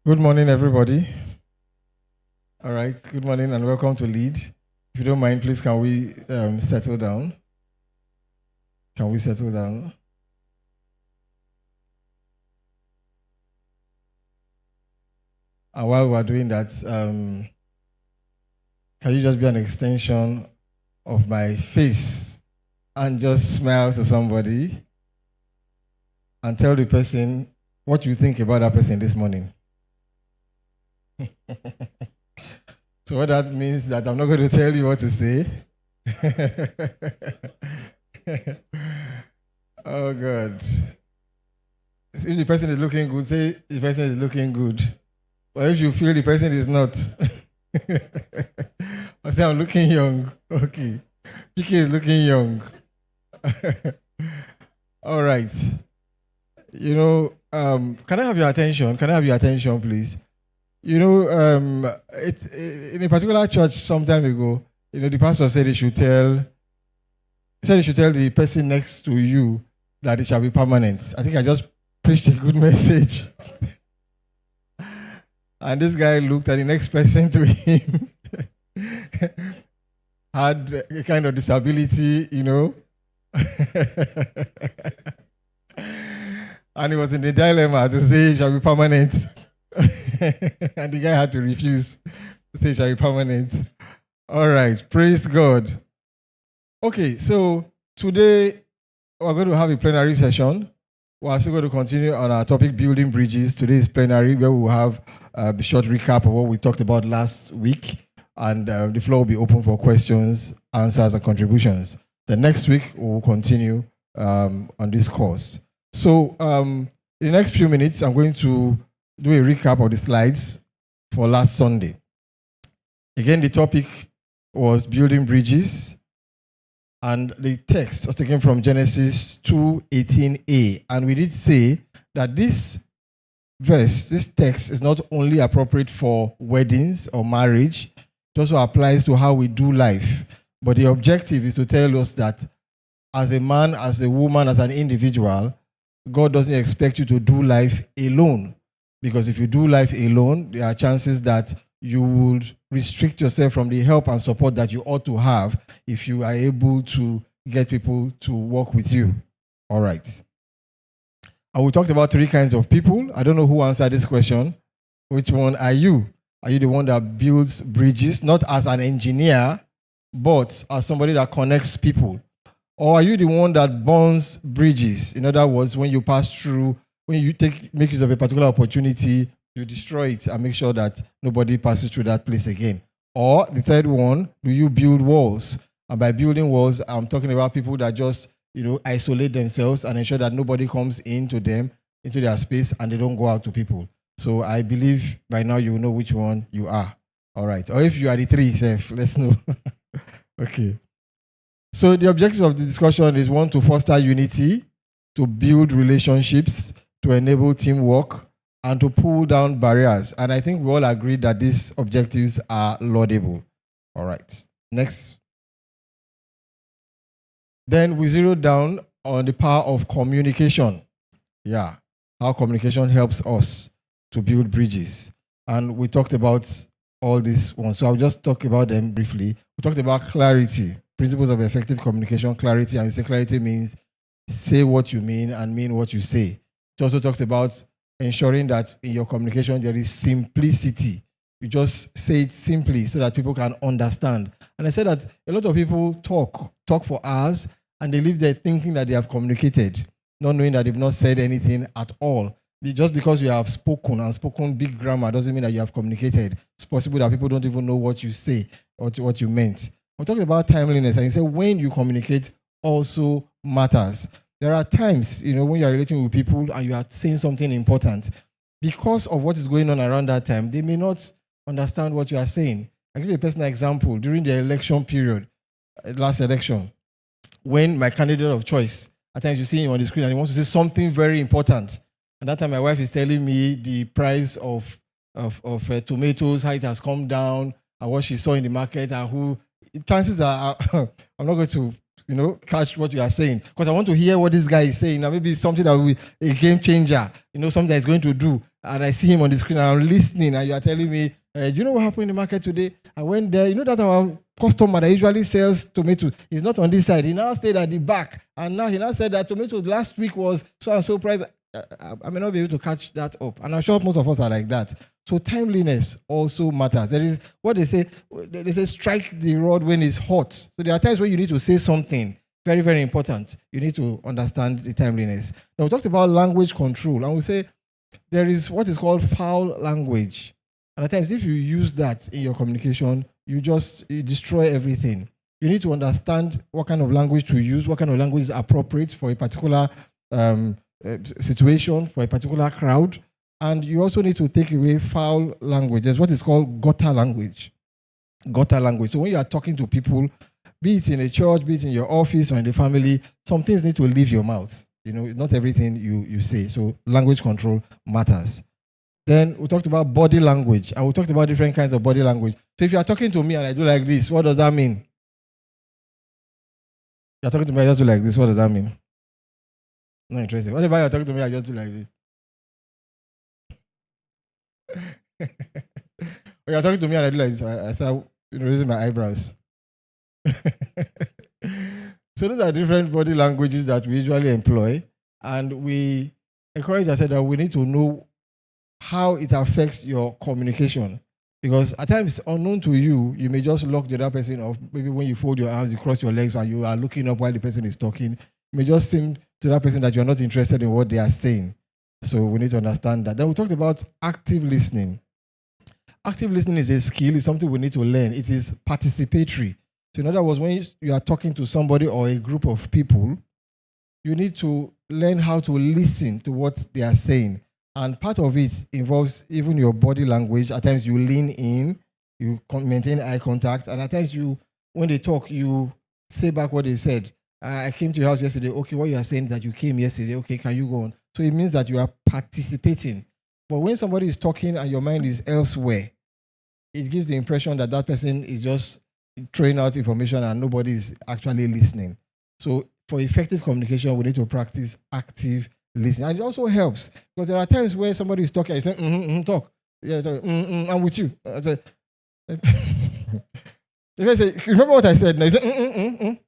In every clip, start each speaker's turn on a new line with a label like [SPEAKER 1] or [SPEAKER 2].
[SPEAKER 1] Good morning, everybody. All right, good morning and welcome to Lead. If you don't mind, please, can we settle down? Can we settle down? And while we're doing that, can you just be an extension of my face and just smile to somebody and tell the person what you think about that person this morning? So what that means that I'm not going to tell you what to say. Oh God. If the person is looking good, say the person is looking good. But if you feel the person is not, I say I'm looking young. Okay. PK is looking young. All right. You know, can I have your attention? Can I have your attention, please? You know, in a particular church some time ago, the pastor said he should tell the person next to you that it shall be permanent. I think I just preached a good message. And this guy looked at the next person to him, had a kind of disability, and he was in the dilemma to say it shall be permanent. And the guy had to refuse to say it shall be permanent. All right, praise God. Okay, so today we're going to have a plenary session. We're still going to continue on our topic, building bridges. Today's plenary, where we will have a short recap of what we talked about last week, and the floor will be open for questions, answers, and contributions. The next week, we will continue on this course. So in the next few minutes, I'm going to do a recap of the slides for last Sunday. Again, the topic was building bridges, and the text was taken from Genesis 2:18a. And we did say that this text is not only appropriate for weddings or marriage, it also applies to how we do life. But the objective is to tell us that as a man, as a woman, as an individual, God doesn't expect you to do life alone. Because if you do life alone, there are chances that you would restrict yourself from the help and support that you ought to have if you are able to get people to work with you. All right. And we talked about 3 kinds of people. I don't know who answered this question. Which one are you? Are you the one that builds bridges, not as an engineer, but as somebody that connects people? Or are you the one that burns bridges? In other words, when you pass through, when you make use of a particular opportunity, you destroy it and make sure that nobody passes through that place again. Or the third one, do you build walls? And by building walls, I'm talking about people that just, isolate themselves and ensure that nobody comes into their space, and they don't go out to people. So I believe by now you will know which one you are. All right. Or if you are the 3, let's know. Okay. So the objective of the discussion is 1, to foster unity, to build relationships, to enable teamwork, and to pull down barriers. And I think we all agree that these objectives are laudable. All right. Next. Then we zeroed down on the power of communication. Yeah. How communication helps us to build bridges. And we talked about all these ones. So I'll just talk about them briefly. We talked about clarity, principles of effective communication, clarity. And we say clarity means say what you mean and mean what you say. It also talks about ensuring that in your communication there is simplicity. You just say it simply so that people can understand. And I said that a lot of people talk for hours, and they leave there thinking that they have communicated, not knowing that they've not said anything at all. Just because you have spoken big grammar doesn't mean that you have communicated. It's possible that people don't even know what you say or what you meant. I'm talking about timeliness, and you say when you communicate also matters. There are times, when you're relating with people and you are saying something important, because of what is going on around that time, they may not understand what you are saying. I'll give you a personal example. During the election period, last election, when my candidate of choice, at times you see him on the screen and he wants to say something very important. And that time my wife is telling me the price of tomatoes, how it has come down, and what she saw in the market, and who. Chances are, I'm not going to catch what you are saying, because I want to hear what this guy is saying. Now, maybe something that will be a game changer, something that is going to do. and I see him on the screen, and I'm listening, and you are telling me, do you know what happened in the market today? I went there. You know that our customer that usually sells tomatoes is not on this side. He now stayed at the back, and now he now said that tomatoes last week was so and so price. I may not be able to catch that up, and I'm sure most of us are like that. So timeliness also matters. There is what they say. They say strike the rod when it's hot. So there are times where you need to say something very, very important. You need to understand the timeliness. Now we talked about language control, and we say there is what is called foul language. And at times, if you use that in your communication, you destroy everything. You need to understand what kind of language to use, what kind of language is appropriate for a particular situation, for a particular crowd. And you also need to take away foul language. There's what is called gutter language. Gutter language. So when you are talking to people, be it in a church, be it in your office or in the family, some things need to leave your mouth. You know, not everything you say. So language control matters. Then we talked about body language, and we talked about different kinds of body language. So if you are talking to me and I do like this, what does that mean? You're talking to me, I just do like this, what does that mean? Not interested. What about you're talking to me, I just do like this? Or you're talking to me and I do like this, I start raising my eyebrows. So those are different body languages that we usually employ, and we encourage ourselves that we need to know how it affects your communication. Because at times, unknown to you, you may just lock the other person off. Maybe when you fold your arms, you cross your legs, and you are looking up while the person is talking. It may just seem to that person that you are not interested in what they are saying. So we need to understand that. Then we talked about active listening. Active listening is a skill. It's something we need to learn. It is participatory. So in other words, when you are talking to somebody or a group of people, you need to learn how to listen to what they are saying. And part of it involves even your body language. At times you lean in, you maintain eye contact, and at times when they talk, you say back what they said. I came to your house yesterday. Okay, what you are saying that you came yesterday. Okay, can you go on? So it means that you are participating. But when somebody is talking and your mind is elsewhere, it gives the impression that that person is just throwing out information and nobody is actually listening. So for effective communication, we need to practice active listening. And it also helps because there are times where somebody is talking and you say, talk. Yeah, talk. I'm with you. If I say, remember what I said? No, you say,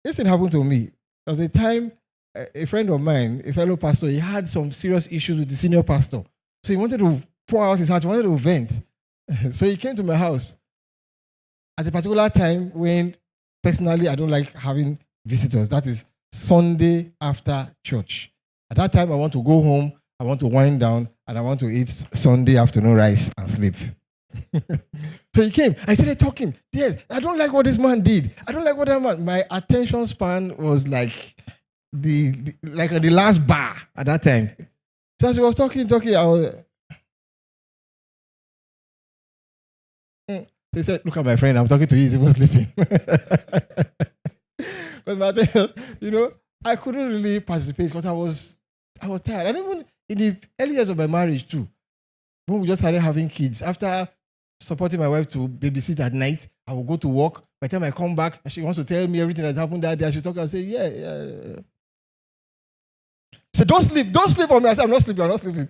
[SPEAKER 1] This thing happened to me. There was a time, a friend of mine, a fellow pastor, he had some serious issues with the senior pastor. So he wanted to pour out his heart, he wanted to vent. So he came to my house at a particular time when, personally, I don't like having visitors. That is Sunday after church. At that time, I want to go home, I want to wind down, and I want to eat Sunday afternoon rice and sleep. So he came. I started talking. Yes, I don't like what this man did. I don't like what that man. My attention span was like like the last bar at that time. So as he was talking, I was. So he said, "Look at my friend. I'm talking to you. He's even sleeping." But I couldn't really participate because I was tired. And even in the early years of my marriage too, when we just started having kids, after supporting my wife to babysit at night, I will go to work. By the time I come back, she wants to tell me everything that happened that day. She talk and say, yeah. She said, don't sleep on me. I said, I'm not sleeping.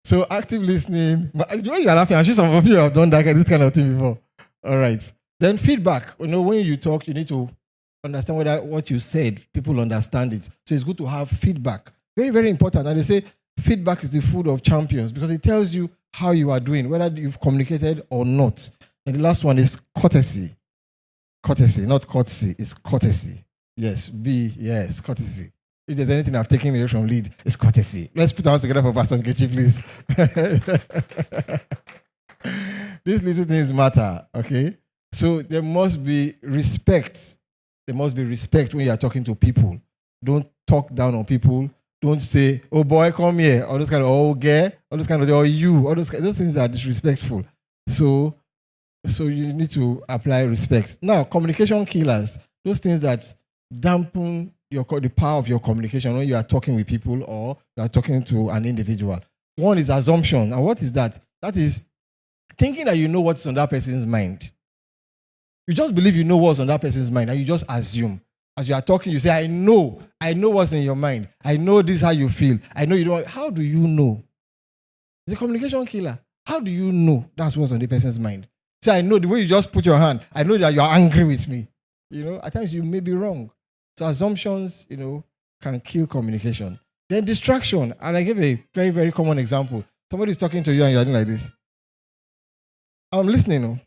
[SPEAKER 1] So active listening. When you are laughing, I'm sure some of you have done this kind of thing before. All right. Then feedback. When you talk, you need to understand whether what you said, people understand it. So it's good to have feedback. Very, very important. And they say feedback is the food of champions because it tells you how you are doing, whether you've communicated or not. And the last one is courtesy. Courtesy, not courtesy. It's courtesy. Yes, yes, courtesy. If there's anything I've taken away from lead, it's courtesy. Let's put our hands together for Pastor Nkechi, please. These little things matter, okay? So there must be respect. There must be respect when you are talking to people. Don't talk down on people. Don't say, oh boy, come here. All those kind of, oh girl. All those kind of, oh you. All those things are disrespectful. So you need to apply respect. Now, communication killers. Those things that dampen the power of your communication when you are talking with people or you are talking to an individual. One is assumption. And what is that? That is thinking that you know what's on that person's mind. You just believe you know what's on that person's mind and you just assume. As you are talking, you say, I know what's in your mind. I know this is how you feel. I know you don't. How do you know? It's a communication killer. How do you know that's what's on the person's mind? So I know the way you just put your hand, I know that you're angry with me. At times you may be wrong. So assumptions, can kill communication. Then distraction. And I give a very, very common example. Somebody's talking to you and you're doing like this. I'm listening.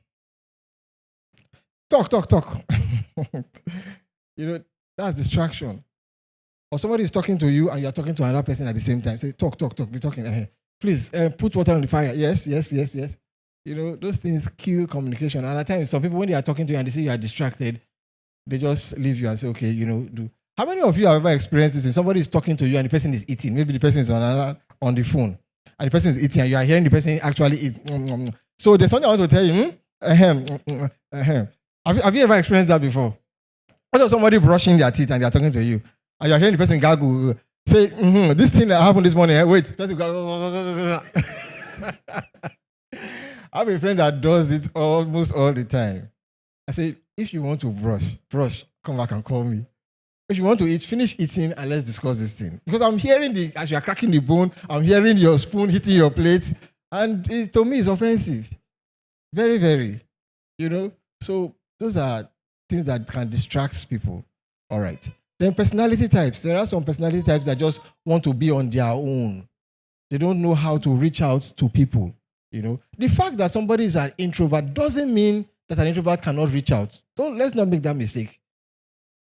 [SPEAKER 1] Talk. That's distraction. Or somebody's talking to you and you're talking to another person at the same time. Say, talk, be talking. Please, put water on the fire. Yes. Those things kill communication. And at times, some people, when they are talking to you and they see you are distracted, they just leave you and say, okay, do. How many of you have ever experienced this? Somebody is talking to you and the person is eating. Maybe the person is on the phone and the person is eating and you are hearing the person actually eat. So there's something I want to tell you. Have you ever experienced that before? What if somebody brushing their teeth and they are talking to you and you are hearing the person gargle, say, this thing that happened this morning, wait. Person I have a friend that does it almost all the time. I say, if you want to brush, come back and call me. If you want to eat, finish eating and let's discuss this thing. Because I'm hearing as you are cracking the bone, I'm hearing your spoon hitting your plate. And to me, it's offensive. Very, very. So those are things that can distract people. All right. Then personality types. There are some personality types that just want to be on their own. They don't know how to reach out to people. The fact that somebody is an introvert doesn't mean that an introvert cannot reach out. Let's not make that mistake.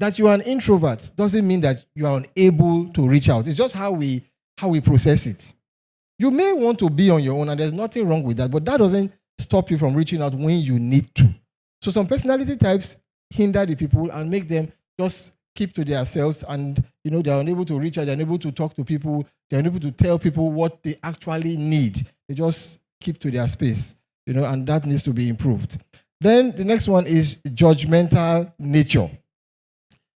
[SPEAKER 1] That you are an introvert doesn't mean that you are unable to reach out. It's just how we process it. You may want to be on your own, and there's nothing wrong with that, but that doesn't stop you from reaching out when you need to. So some personality types hinder the people and make them just keep to themselves, and they're unable to reach out, they're unable to talk to people, they're unable to tell people what they actually need. They just keep to their space, and that needs to be improved. Then the next one is judgmental nature.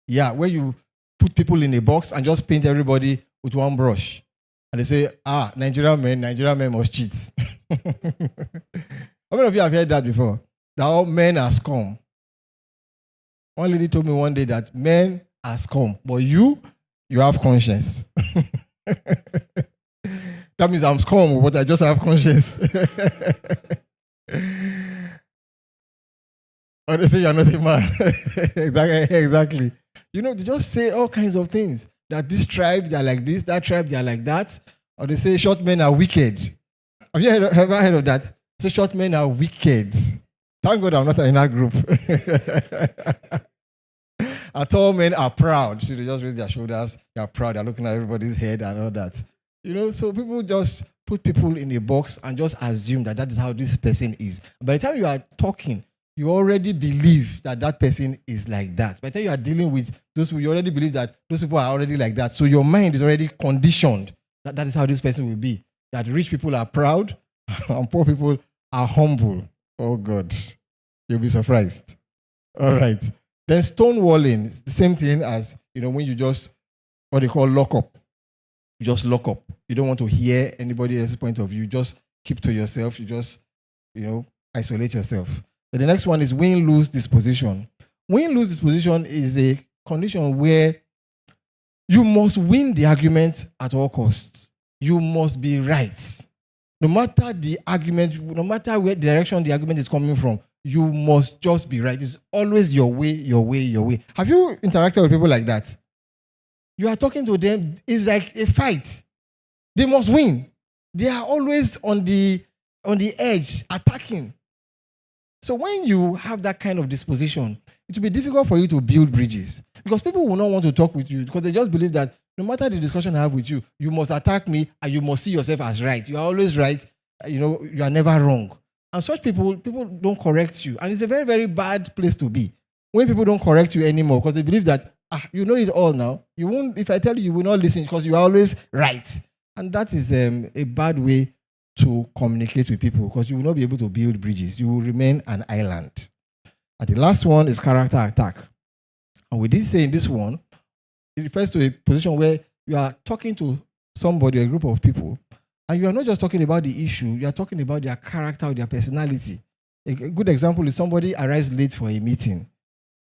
[SPEAKER 1] Yeah, where you put people in a box and just paint everybody with one brush. And they say, Nigerian men must cheat. How many of you have heard that before? That all men are scum. One lady told me one day that men are scum, but you have conscience. That means I'm scum, but I just have conscience. Or they say you're not a man. Exactly. They just say all kinds of things. That this tribe, they're like this, that tribe, they're like that. Or they say short men are wicked. Have you ever heard of that? Say short men are wicked. Thank God I'm not in that group. And tall men are proud. See, they just raise their shoulders. They're proud. They're looking at everybody's head and all that. So people just put people in a box and just assume that is how this person is. By the time you are talking, you already believe that person is like that. By the time you are dealing with those people, you already believe that those people are already like that. So your mind is already conditioned that is how this person will be. That rich people are proud and poor people are humble. Oh God, you'll be surprised. All right. Then stonewalling, the same thing as, when you just, what they call lock up. You just lock up. You don't want to hear anybody else's point of view. You just keep to yourself. You just, isolate yourself. So the next one is win-lose disposition. Win-lose disposition is a condition where you must win the argument at all costs. You must be right. No matter the argument, no matter where direction the argument is coming from, you must just be right. It's always your way, your way, your way. Have you interacted with people like that? You are talking to them, it's like a fight. They must win. They are always on the edge, attacking. So when you have that kind of disposition, it will be difficult for you to build bridges because people will not want to talk with you because they just believe that no matter the discussion I have with you, you must attack me and you must see yourself as right. You are always right. You are never wrong. And such people don't correct you. And it's a very, very bad place to be when people don't correct you anymore because they believe that, you know it all now. You won't. If I tell you, you will not listen because you are always right. And that is a bad way to communicate with people because you will not be able to build bridges. You will remain an island. And the last one is character attack. And we did say in this one, it refers to a position where you are talking to somebody, a group of people, and you are not just talking about the issue, you are talking about their character or their personality. A good example is somebody arrives late for a meeting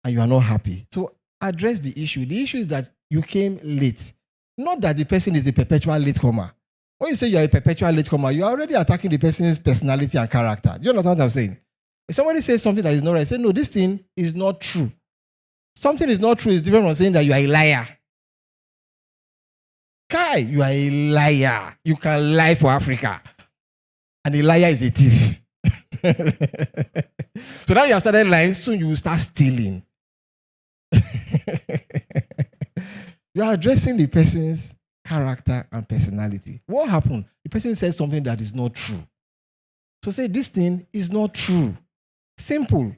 [SPEAKER 1] and you are not happy. So address the issue. The issue is that you came late. Not that the person is a perpetual latecomer. When you say you're a perpetual latecomer, you're already attacking the person's personality and character. Do you understand what I'm saying? If somebody says something that is not right, say, no, this thing is not true. Something is not true is different from saying that you are a liar. Kai, you are a liar. You can lie for Africa. And a liar is a thief. So now you have started lying, soon you will start stealing. You are addressing the person's character and personality. What happened? The person says something that is not true. So say, this thing is not true. Simple.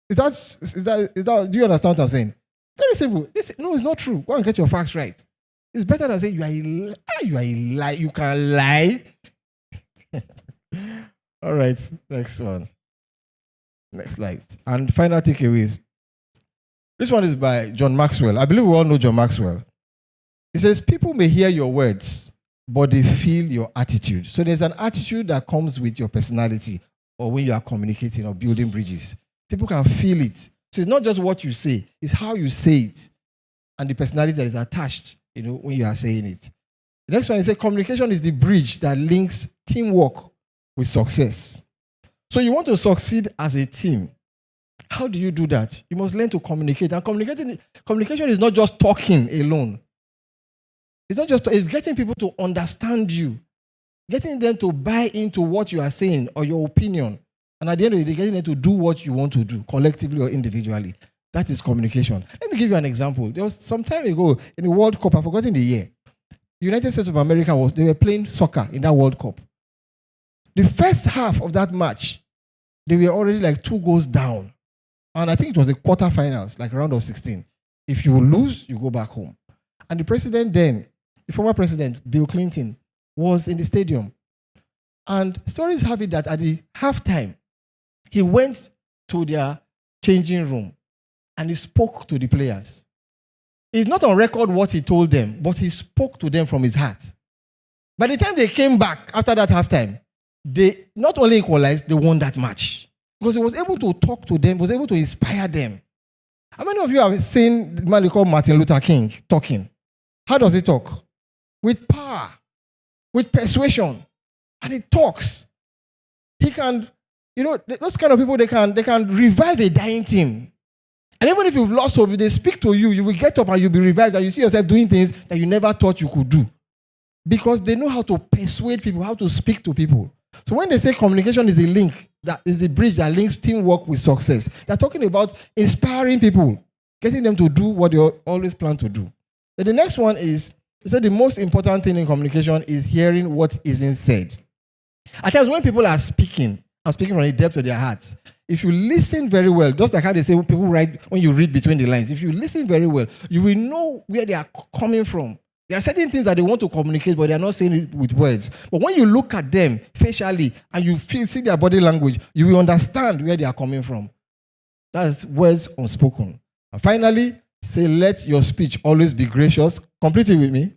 [SPEAKER 1] Is that, do you understand what I'm saying? Very simple. No, it's not true. Go and get your facts right. It's better than saying you are a lie. You can lie. All right, next one. Next slide. And final takeaways. This one is by John Maxwell. I believe we all know John Maxwell. He says, people may hear your words, but they feel your attitude. So there's an attitude that comes with your personality or when you are communicating or building bridges. People can feel it. So it's not just what you say, it's how you say it and the personality that is attached, when you are saying it. The next one is communication is the bridge that links teamwork with success. So you want to succeed as a team. How do you do that? You must learn to communicate. And communication is not just talking alone. It's getting people to understand you, getting them to buy into what you are saying or your opinion. And at the end of the day, getting them to do what you want to do, collectively or individually. That is communication. Let me give you an example. There was some time ago in the World Cup, I've forgotten the year. The United States of America, they were playing soccer in that World Cup. The first half of that match, they were already like 2 goals down. And I think it was the quarterfinals, like round of 16. If you lose, you go back home. And the president then, the former president, Bill Clinton, was in the stadium. And stories have it that at the halftime, he went to their changing room and he spoke to the players. It's not on record what he told them, but he spoke to them from his heart. By the time they came back after that halftime, they not only equalized, they won that match. Because he was able to talk to them, was able to inspire them. How many of you have seen the man called Martin Luther King talking? How does he talk? With power, with persuasion. And he talks. He can, those kind of people, they can revive a dying team. And even if you've lost hope, if they speak to you, you will get up and you'll be revived and you see yourself doing things that you never thought you could do. Because they know how to persuade people, how to speak to people. So when they say communication is the link, that is the bridge that links teamwork with success, they're talking about inspiring people, getting them to do what they always plan to do. Then the next one is, they said the most important thing in communication is hearing what isn't said. At times when people are speaking from the depth of their hearts, if you listen very well, just like how they say people write when you read between the lines, if you listen very well, you will know where they are coming from. There are certain things that they want to communicate, but they are not saying it with words. But when you look at them facially and you see their body language, you will understand where they are coming from. That's words unspoken. And finally, say, let your speech always be gracious. Complete it with me.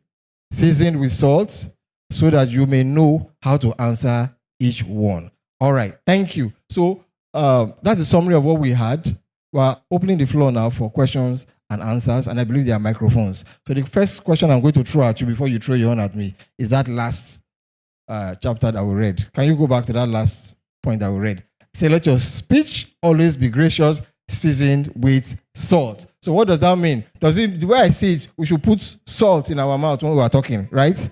[SPEAKER 1] Seasoned with salt, so that you may know how to answer each one. All right. Thank you. So that's a summary of what we had. We're opening the floor now for questions and answers, and I believe there are microphones. So the first question I'm going to throw at you before you throw your own at me is that last chapter that we read. Can you go back to that last point that we read? Say, let your speech always be gracious, seasoned with salt. So what does that mean? The way I see it, we should put salt in our mouth when we are talking, right?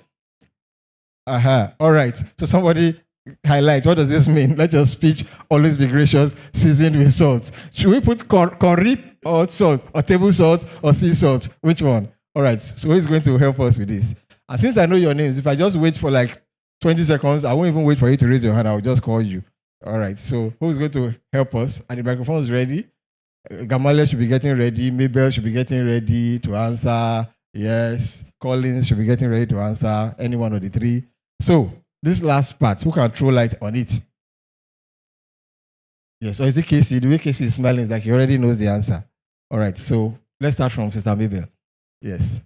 [SPEAKER 1] All right. So somebody highlight, what does this mean? Let your speech always be gracious, seasoned with salt. Should we put curry or salt, or table salt, or sea salt? Which one? All right. So who's going to help us with this? And since I know your names, if I just wait for like 20 seconds, I won't even wait for you to raise your hand. I'll just call you. All right. So who's going to help us? And the microphone is ready. Gamaliel should be getting ready. Mabel should be getting ready to answer. Yes. Collins should be getting ready to answer. Any one of the three. So this last part, who can throw light on it? Yes, or is it Casey? The way Casey is smiling is like he already knows the answer. All right, so let's start from Sister Mabel. Yes.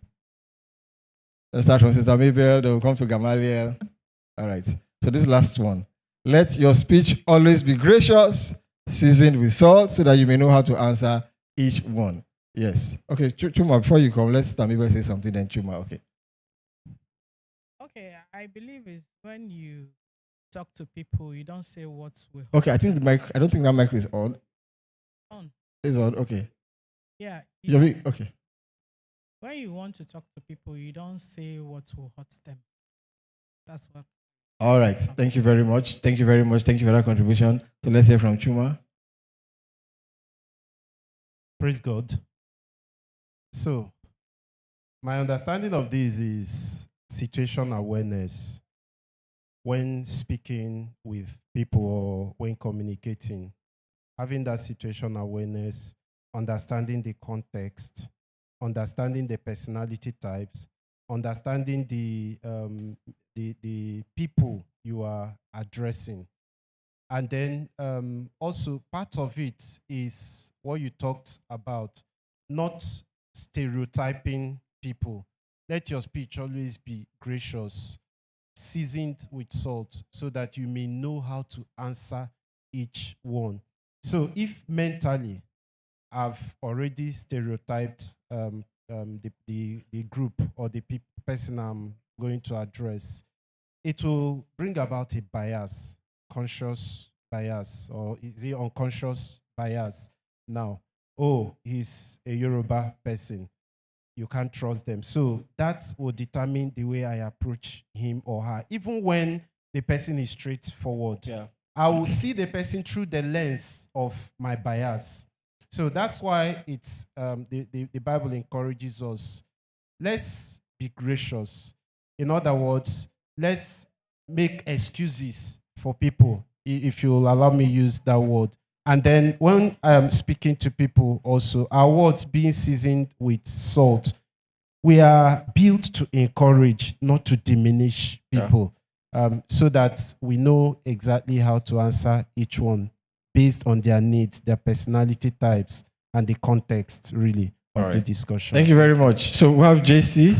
[SPEAKER 1] Let's start from Sister Mabel, then we'll come to Gamaliel. All right, so this last one. Let your speech always be gracious, seasoned with salt, so that you may know how to answer each one. Yes. Okay, Chuma, before you come, let's Tamiba say something, then Chuma. Okay.
[SPEAKER 2] Okay, I believe is when you talk to people, you don't say what will hurt
[SPEAKER 1] Okay, I think the mic, I don't think that mic is on.
[SPEAKER 2] on.
[SPEAKER 1] It's on, okay.
[SPEAKER 2] Yeah,
[SPEAKER 1] Okay.
[SPEAKER 2] when you want to talk to people, you don't say what will hurt them. That's what.
[SPEAKER 1] All right. Thank you very much. Thank you very much. Thank you for that contribution. So let's hear from Chuma.
[SPEAKER 3] Praise God. So, my understanding of this is situation awareness when speaking with people or when communicating. Having that situation awareness, understanding the context, understanding the personality types, understanding the people you are addressing. And then also part of it is what you talked about, not stereotyping people. Let your speech always be gracious, seasoned with salt, so that you may know how to answer each one. So if mentally I've already stereotyped the group or the person I'm going to address, it will bring about a bias, conscious bias, or is it unconscious bias now? Oh, he's a Yoruba person. You can't trust them. So that will determine the way I approach him or her. Even when the person is straightforward, I will see the person through the lens of my bias. So that's why it's the Bible encourages us. Let's be gracious. In other words, let's make excuses for people, if you'll allow me use that word. And then when I'm speaking to people also, our words being seasoned with salt, we are built to encourage, not to diminish people, so that we know exactly how to answer each one based on their needs, their personality types, and the context, really, of the discussion.
[SPEAKER 1] Thank you very much. So we have JC.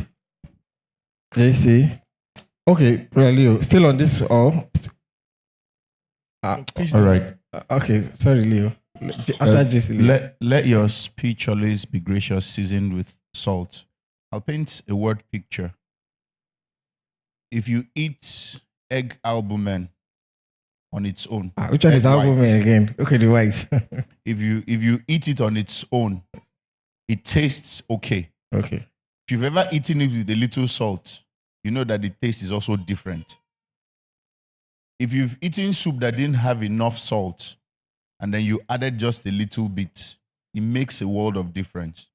[SPEAKER 1] Okay, Leo, still on this all?
[SPEAKER 4] All right.
[SPEAKER 1] Okay, sorry, Leo. After JC, Leo.
[SPEAKER 4] Let your speech always be gracious, seasoned with salt. I'll paint a word picture. If you eat egg albumen on its own,
[SPEAKER 1] which one is albumen again? Okay, the white.
[SPEAKER 4] if you eat it on its own, it tastes okay.
[SPEAKER 1] Okay.
[SPEAKER 4] If you've ever eaten it with a little salt, you know that the taste is also different. If you've eaten soup that didn't have enough salt, and then you added just a little bit, it makes a world of difference.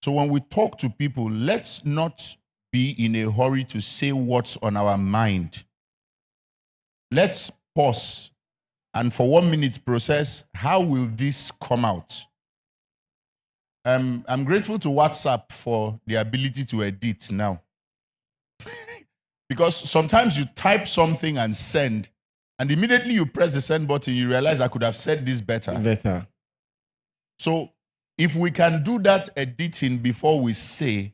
[SPEAKER 4] So when we talk to people, let's not be in a hurry to say what's on our mind. Let's pause and for 1 minute process, how will this come out? I'm grateful to WhatsApp for the ability to edit now. Because sometimes you type something and send, and immediately you press the send button, you realize I could have said this better. So if we can do that editing before we say,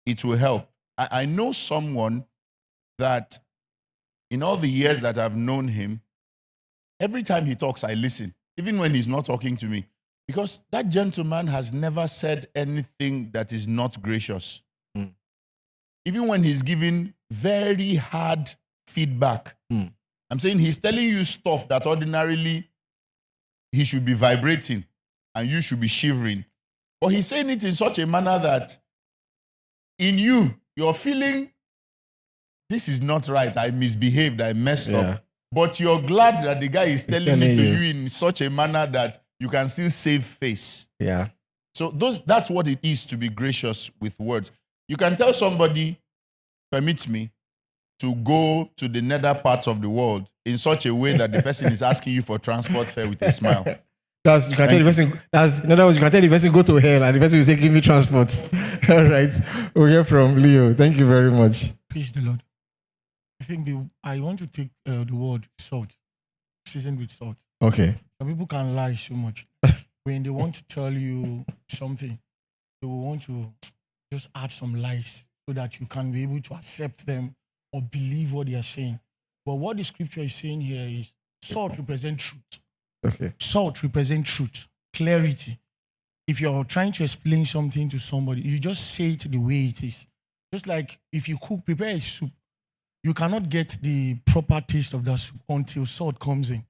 [SPEAKER 4] it will help. I know someone that in all the years that I've known him, every time he talks, I listen, even when he's not talking to me. Because that gentleman has never said anything that is not gracious. Even when he's giving very hard feedback, I'm saying he's telling you stuff that ordinarily he should be vibrating and you should be shivering. But he's saying it in such a manner that in you, you're feeling, this is not right, I misbehaved, I messed up. But you're glad that the guy is telling it to you in such a manner that you can still save face. So that's what it is to be gracious with words. You can tell somebody, permit me, to go to the nether parts of the world in such a way that the person is asking you for transport fare with a smile.
[SPEAKER 1] You can tell the person, in other words, you can tell the person go to hell and the person will say, give me transport. All right. We'll hear from Leo. Thank you very much.
[SPEAKER 5] Praise the Lord. I think I want to take the word salt, seasoned with salt.
[SPEAKER 1] Okay.
[SPEAKER 5] Some people can lie so much. When they want to tell you something, they will want to just add some lies so that you can be able to accept them or believe what they are saying. But what the scripture is saying here is salt represents truth.
[SPEAKER 1] Okay.
[SPEAKER 5] Salt represents truth, clarity. if you're trying to explain something to somebody, you just say it the way it is. Just like if you prepare a soup, you cannot get the proper taste of that soup until salt comes in.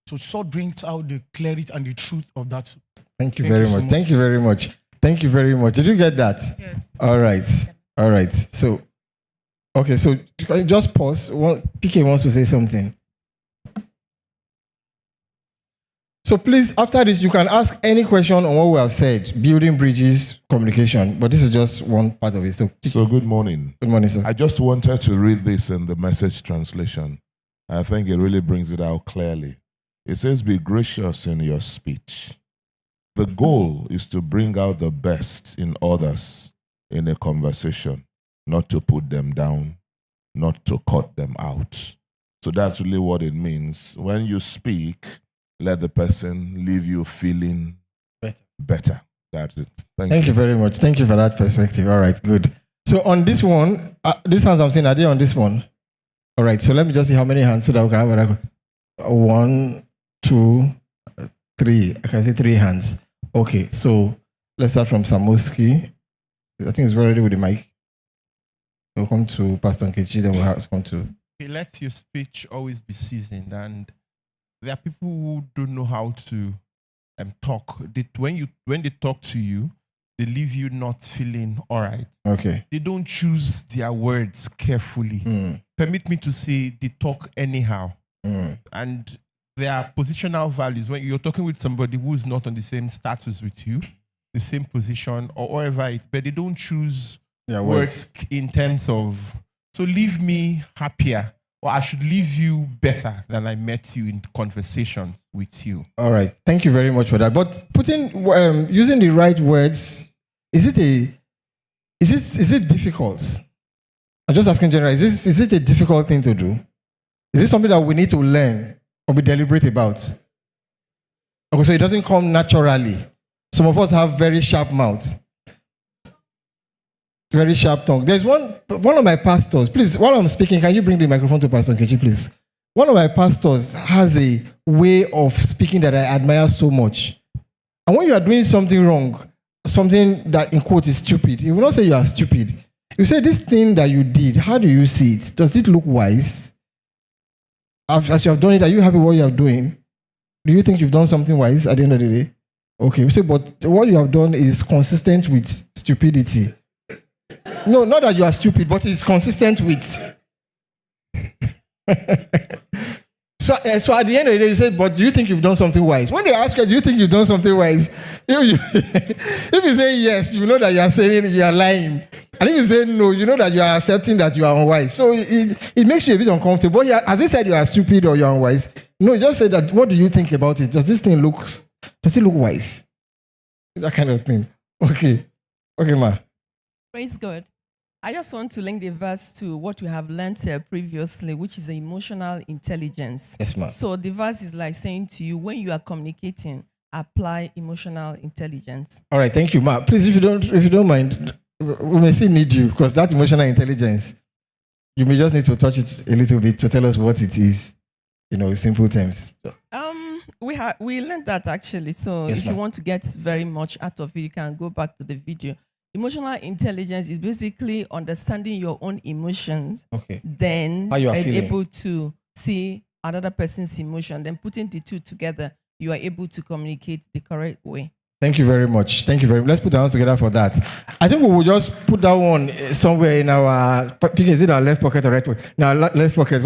[SPEAKER 5] So salt brings out the clarity and the truth of that soup.
[SPEAKER 1] Thank you very much. Thank you very much. Thank you very much. Did you get that?
[SPEAKER 2] Yes.
[SPEAKER 1] All right. All right. So, okay. So can you just pause? PK wants to say something. So please, after this, you can ask any question on what we have said, building bridges, communication. But this is just one part of it.
[SPEAKER 6] So good morning.
[SPEAKER 1] Good morning, sir.
[SPEAKER 6] I just wanted to read this in the Message translation. I think it really brings it out clearly. It says, be gracious in your speech. The goal is to bring out the best in others in a conversation, not to put them down, not to cut them out. So that's really what it means. When you speak, let the person leave you feeling better. That's it.
[SPEAKER 1] Thank you very much. Thank you for that perspective. All right, good. So on this one, these hands I'm seeing, are they on this one? All right, so let me just see how many hands so that we can have 1, 2, 3. I can see 3 hands. Okay, so let's start from Samoski. I think he's already with the mic. We'll come to Pastor Nkechi, then we'll have to come to...
[SPEAKER 7] Let your speech always be seasoned, and there are people who don't know how to talk. When they talk to you, they leave you not feeling all right.
[SPEAKER 1] Okay.
[SPEAKER 7] They don't choose their words carefully. Permit me to say they talk anyhow. And there are positional values. When you're talking with somebody who's not on the same status with you, the same position, or whatever it, but they don't choose words in terms of, so leave me happier, or I should leave you better than I met you in conversations with you.
[SPEAKER 1] All right. Thank you very much for that. But using the right words, is it difficult? I'm just asking generally, is it a difficult thing to do? Is it something that we need to learn or be deliberate about? Okay, so it doesn't come naturally. Some of us have very sharp mouths, very sharp tongue. There's one of my pastors, please, while I'm speaking, can you bring the microphone to Pastor Nkechi, please? One of my pastors has a way of speaking that I admire so much. And when you are doing something wrong, something that in quote is stupid, he will not say you are stupid. You say, this thing that you did, how do you see it? Does it look wise? As you have done it, are you happy with what you are doing? Do you think you've done something wise at the end of the day? Okay, we say, but what you have done is consistent with stupidity. No, not that you are stupid, but it's consistent with. So at the end of the day, you say, but do you think you've done something wise? When they ask you, do you think you've done something wise? If you say yes, you know that you are saying you are lying. And if you say no, you know that you are accepting that you are unwise. So it makes you a bit uncomfortable. Has he said you are stupid or you are unwise? No, just say that, what do you think about it? Does it look wise? That kind of thing. Okay, ma.
[SPEAKER 8] Praise God. I just want to link the verse to what we have learned previously, which is emotional intelligence.
[SPEAKER 1] Yes, ma'am.
[SPEAKER 8] So the verse is like saying to you, when you are communicating, apply emotional intelligence.
[SPEAKER 1] All right, thank you, ma. Please, if you don't mind, we may still need you, because that emotional intelligence, you may just need to touch it a little bit to tell us what it is, in simple terms.
[SPEAKER 8] We learned that actually. So
[SPEAKER 1] yes,
[SPEAKER 8] if you want to get very much out of it, you can go back to the video. Emotional intelligence is basically understanding your own emotions.
[SPEAKER 1] Okay.
[SPEAKER 8] Then
[SPEAKER 1] how you are feeling.
[SPEAKER 8] Able to see another person's emotion. Then putting the two together, you are able to communicate the correct way.
[SPEAKER 1] Thank you very much. Thank you very much. Let's put our hands together for that. I think we will just put that one somewhere in our, is it our left pocket or right pocket? No, left pocket.